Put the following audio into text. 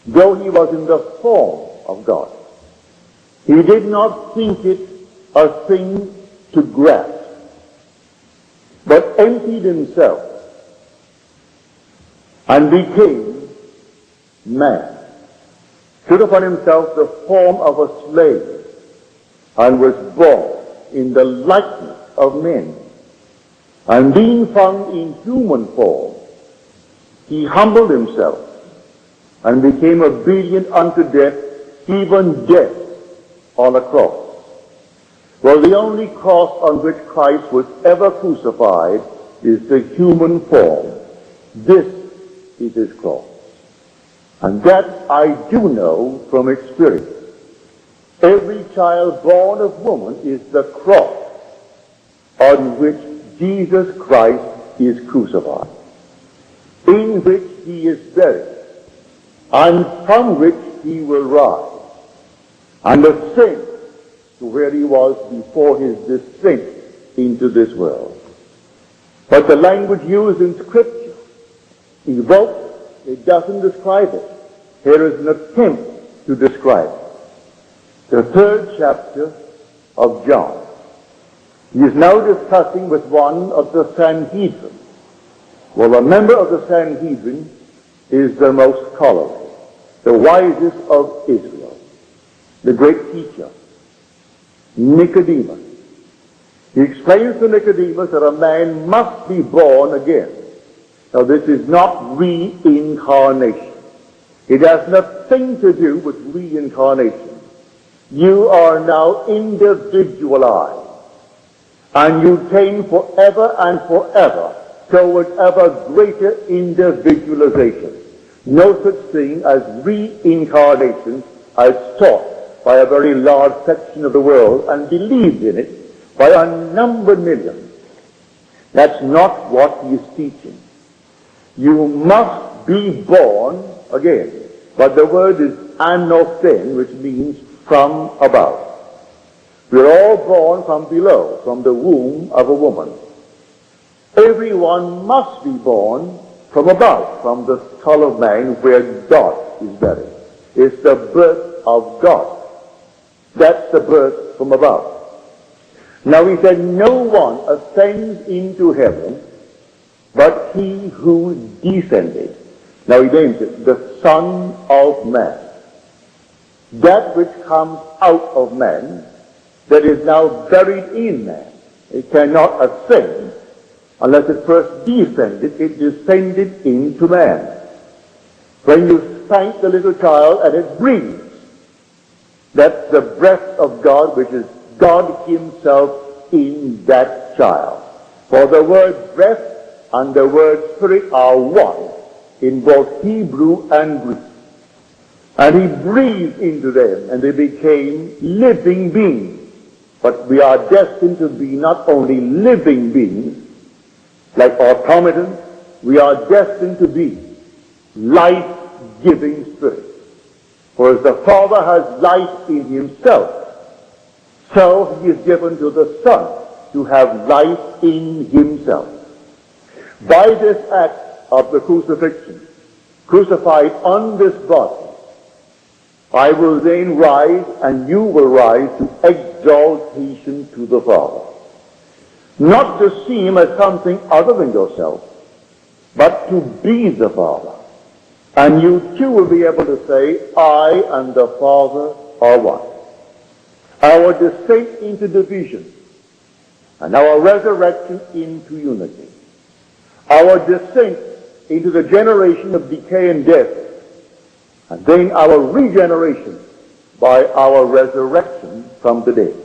though he was in the form of God. He did not think it a thing to grasp, but emptied himself and became man, took upon himself the form of a slave, and was born in the likeness of men. And being found in human form, he humbled himself and became obedient unto death, even death on a cross. Well, the only cross on which Christ was ever crucified is the human form. This is his cross. And that I do know from experience. Every child born of woman is the cross on which Jesus Christ is crucified, in which he is buried, and from which he will rise, and ascend to where he was before his descent into this world. But the language used in Scripture, evoked, it doesn't describe it. Here is an attempt to describe it. The 3rd chapter of John. He is now discussing with one of the Sanhedrin. Well, a member of the Sanhedrin is the most scholarly, the wisest of Israel, the great teacher, Nicodemus. He explains to Nicodemus that a man must be born again. Now, this is not reincarnation. It has nothing to do with reincarnation. You are now individualized, and you tend forever and forever towards ever greater individualization. No such thing as reincarnation as taught by a very large section of the world and believed in it by unnumbered millions. That's not what he is teaching. You must be born again. But the word is anothen, which means from above. We're all born from below, from the womb of a woman. Everyone must be born from above, from the skull of man where God is buried. It's the birth of God. That's the birth from above. Now he said, no one ascends into heaven but he who descended. Now he names it the Son of Man. That which comes out of man, that is now buried in man. It cannot ascend unless it first descended. It descended into man. When you spank the little child and it breathes, that's the breath of God, which is God himself in that child. For the word breath and the word spirit are one in both Hebrew and Greek. And he breathed into them, and they became living beings. But we are destined to be not only living beings, like automatons, we are destined to be life-giving spirits. For as the Father has life in himself, so he is given to the Son to have life in himself. By this act of the crucifixion, crucified on this body, I will then rise, and you will rise to exaltation to the Father. Not to see him as something other than yourself, but to be the Father. And you too will be able to say, I and the Father are one. Our descent into division and our resurrection into unity. Our descent into the generation of decay and death, and then our regeneration by our resurrection from the dead.